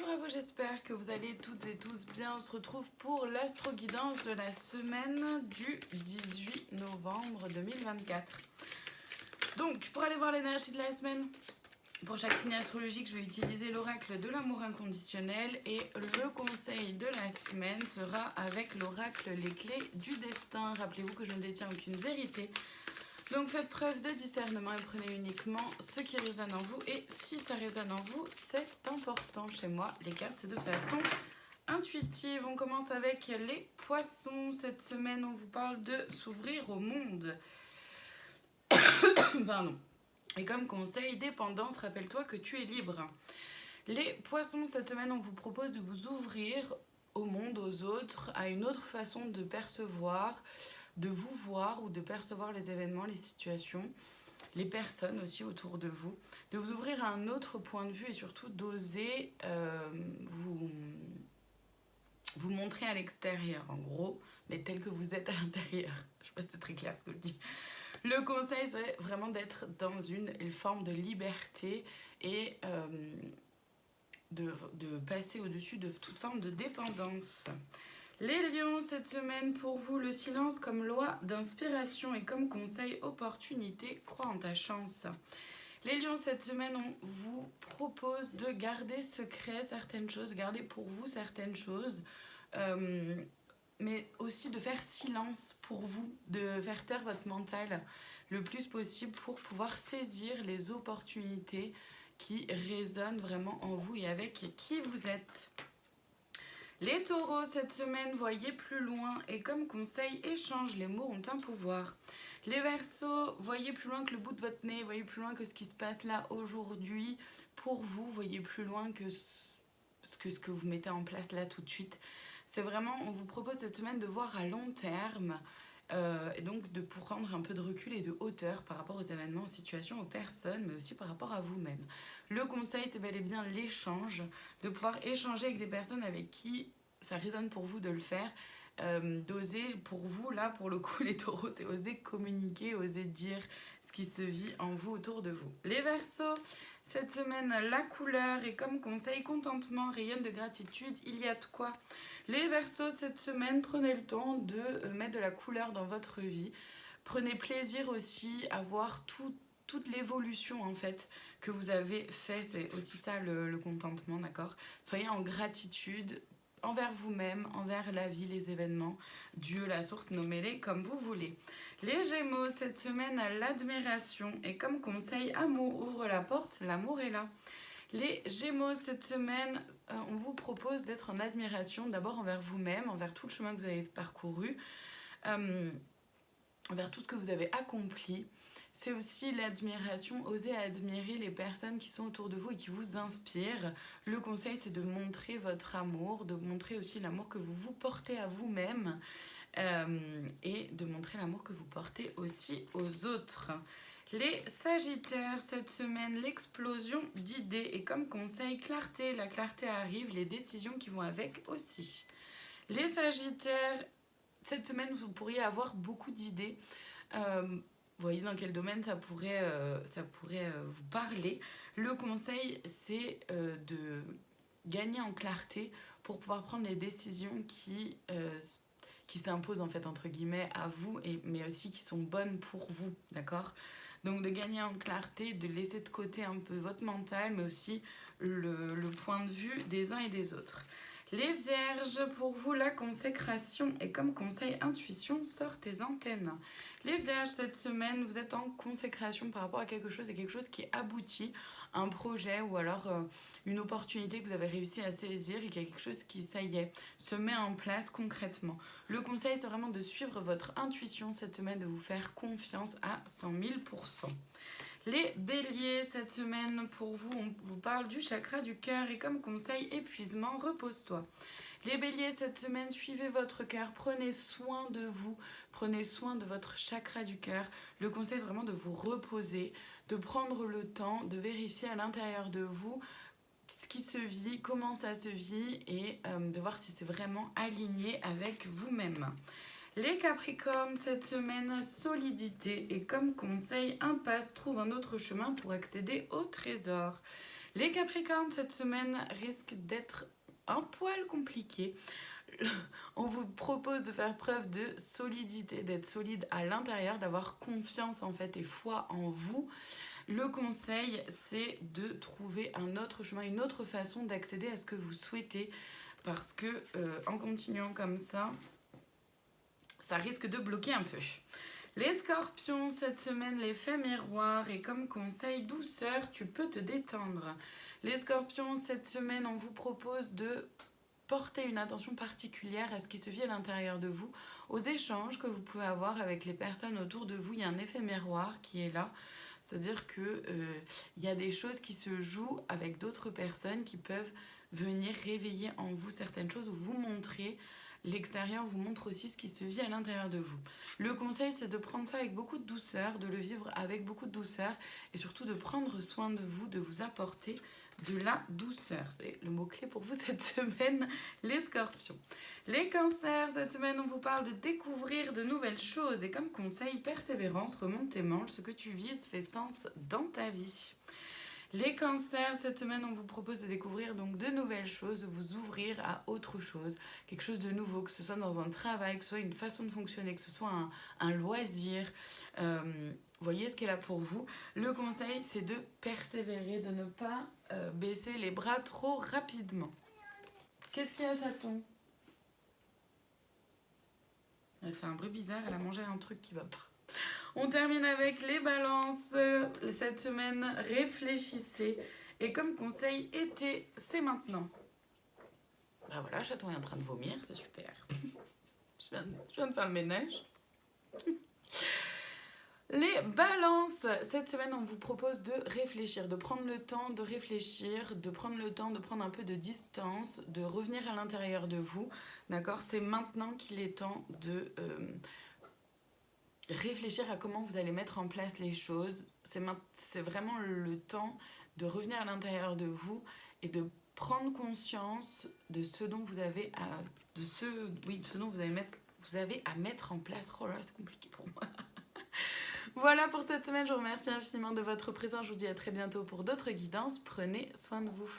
Bonjour à vous, j'espère que vous allez toutes et tous bien. On se retrouve pour l'astro-guidance de la semaine du 18 novembre 2024. Donc, pour aller voir l'énergie de la semaine, pour chaque signe astrologique, je vais utiliser l'oracle de l'amour inconditionnel et le conseil de la semaine sera avec l'oracle Les Clés du Destin. Rappelez-vous que je ne détiens aucune vérité. Donc faites preuve de discernement et prenez uniquement ce qui résonne en vous. Et si ça résonne en vous, c'est important. Chez moi, les cartes, c'est de façon intuitive. On commence avec les poissons. Cette semaine, on vous parle de s'ouvrir au monde. Pardon. Et comme conseil, dépendance, rappelle-toi que tu es libre. Les poissons, cette semaine, on vous propose de vous ouvrir au monde, aux autres, à une autre façon de percevoir, de vous voir ou de percevoir les événements, les situations, les personnes aussi autour de vous, de vous ouvrir à un autre point de vue et surtout d'oser vous montrer à l'extérieur, en gros, mais tel que vous êtes à l'intérieur. Je ne sais pas si c'est très clair ce que je dis. Le conseil, c'est vraiment d'être dans une forme de liberté et de passer au-dessus de toute forme de dépendance. Les lions, cette semaine, pour vous, le silence comme loi d'inspiration et comme conseil, opportunité, crois en ta chance. Les lions, cette semaine, on vous propose de garder secret certaines choses, garder pour vous certaines choses, mais aussi de faire silence pour vous, de faire taire votre mental le plus possible pour pouvoir saisir les opportunités qui résonnent vraiment en vous et avec qui vous êtes. Les taureaux, cette semaine, voyez plus loin et comme conseil, échange, les mots ont un pouvoir. Les verseaux, voyez plus loin que le bout de votre nez, voyez plus loin que ce qui se passe là aujourd'hui. Pour vous, voyez plus loin que ce que vous mettez en place là tout de suite. C'est vraiment, on vous propose cette semaine de voir à long terme et donc de prendre un peu de recul et de hauteur par rapport aux événements, aux situations, aux personnes, mais aussi par rapport à vous-même. Le conseil, c'est bel et bien l'échange, de pouvoir échanger avec des personnes avec qui ça résonne pour vous de le faire, d'oser, pour vous, là, pour le coup, les taureaux, c'est oser communiquer, oser dire ce qui se vit en vous, autour de vous. Les verseaux, cette semaine, la couleur et comme conseil, contentement, rayonne de gratitude, il y a de quoi. Les verseaux, cette semaine, prenez le temps de mettre de la couleur dans votre vie. Prenez plaisir aussi à voir toute l'évolution en fait que vous avez fait. C'est aussi ça le contentement, d'accord? Soyez en gratitude envers vous-même, envers la vie, les événements, Dieu, la source, nommez-les comme vous voulez. Les Gémeaux, cette semaine, l'admiration et comme conseil, amour, ouvre la porte, l'amour est là. Les Gémeaux, cette semaine, on vous propose d'être en admiration d'abord envers vous-même, envers tout le chemin que vous avez parcouru, envers tout ce que vous avez accompli. C'est aussi l'admiration, oser admirer les personnes qui sont autour de vous et qui vous inspirent. Le conseil, c'est de montrer votre amour, de montrer aussi l'amour que vous vous portez à vous-même et de montrer l'amour que vous portez aussi aux autres. Les Sagittaires, cette semaine, l'explosion d'idées et comme conseil, clarté. La clarté arrive, les décisions qui vont avec aussi. Les Sagittaires, cette semaine, vous pourriez avoir beaucoup d'idées. Vous voyez dans quel domaine ça pourrait vous parler. Le conseil, c'est de gagner en clarté pour pouvoir prendre les décisions qui s'imposent en fait entre guillemets à vous, mais aussi qui sont bonnes pour vous, d'accord? Donc de gagner en clarté, de laisser de côté un peu votre mental, mais aussi le point de vue des uns et des autres. Les Vierges, pour vous, la consécration et comme conseil intuition, sort tes antennes. Les Vierges, cette semaine, vous êtes en consécration par rapport à quelque chose et quelque chose qui aboutit, un projet ou alors une opportunité que vous avez réussi à saisir et qu'il y a quelque chose qui, ça y est, se met en place concrètement. Le conseil, c'est vraiment de suivre votre intuition cette semaine, de vous faire confiance à 100 000%. Les Béliers, cette semaine, pour vous, on vous parle du chakra du cœur et comme conseil, épuisement, repose-toi. Les Béliers, cette semaine, suivez votre cœur, prenez soin de vous, prenez soin de votre chakra du cœur. Le conseil, c'est vraiment de vous reposer, de prendre le temps, de vérifier à l'intérieur de vous ce qui se vit, comment ça se vit et de voir si c'est vraiment aligné avec vous-même. Les Capricornes, cette semaine, solidité et comme conseil, impasse, trouve un autre chemin pour accéder au trésor. Les Capricornes, cette semaine risque d'être un poil compliquée. On vous propose de faire preuve de solidité, d'être solide à l'intérieur, d'avoir confiance en fait et foi en vous. Le conseil, c'est de trouver un autre chemin, une autre façon d'accéder à ce que vous souhaitez, parce que en continuant comme ça risque de bloquer un peu. Les Scorpions, cette semaine, l'effet miroir et comme conseil, douceur, tu peux te détendre. Les Scorpions, cette semaine, on vous propose de porter une attention particulière à ce qui se vit à l'intérieur de vous, aux échanges que vous pouvez avoir avec les personnes autour de vous. Il y a un effet miroir qui est là, c'est-à-dire que il y a des choses qui se jouent avec d'autres personnes qui peuvent venir réveiller en vous certaines choses ou vous montrer. L'extérieur vous montre aussi ce qui se vit à l'intérieur de vous. Le conseil, c'est de prendre ça avec beaucoup de douceur, de le vivre avec beaucoup de douceur et surtout de prendre soin de vous, de vous apporter de la douceur. C'est le mot-clé pour vous cette semaine, les Scorpions. Les Cancers, cette semaine, on vous parle de découvrir de nouvelles choses et comme conseil, persévérance, remonte tes manches, ce que tu vises fait sens dans ta vie. Les Cancers, cette semaine, on vous propose de découvrir donc de nouvelles choses, de vous ouvrir à autre chose, quelque chose de nouveau, que ce soit dans un travail, que ce soit une façon de fonctionner, que ce soit un loisir. Voyez ce qui est là pour vous. Le conseil, c'est de persévérer, de ne pas baisser les bras trop rapidement. Qu'est-ce qu'il y a, chaton? Elle fait un bruit bizarre, elle a mangé un truc qui va pas. On termine avec les balances. Cette semaine, réfléchissez. Et comme conseil, été, c'est maintenant. Bah voilà, chaton est en train de vomir, c'est super. je viens de faire le ménage. Les balances, cette semaine, on vous propose de réfléchir, de prendre le temps de réfléchir, de prendre le temps de prendre un peu de distance, de revenir à l'intérieur de vous. D'accord? C'est maintenant qu'il est temps de réfléchir à comment vous allez mettre en place les choses. C'est vraiment le temps de revenir à l'intérieur de vous et de prendre conscience de ce dont vous avez à mettre en place. Oh là, c'est compliqué pour moi. Voilà pour cette semaine, je vous remercie infiniment de votre présence. Je vous dis à très bientôt pour d'autres guidances. Prenez soin de vous.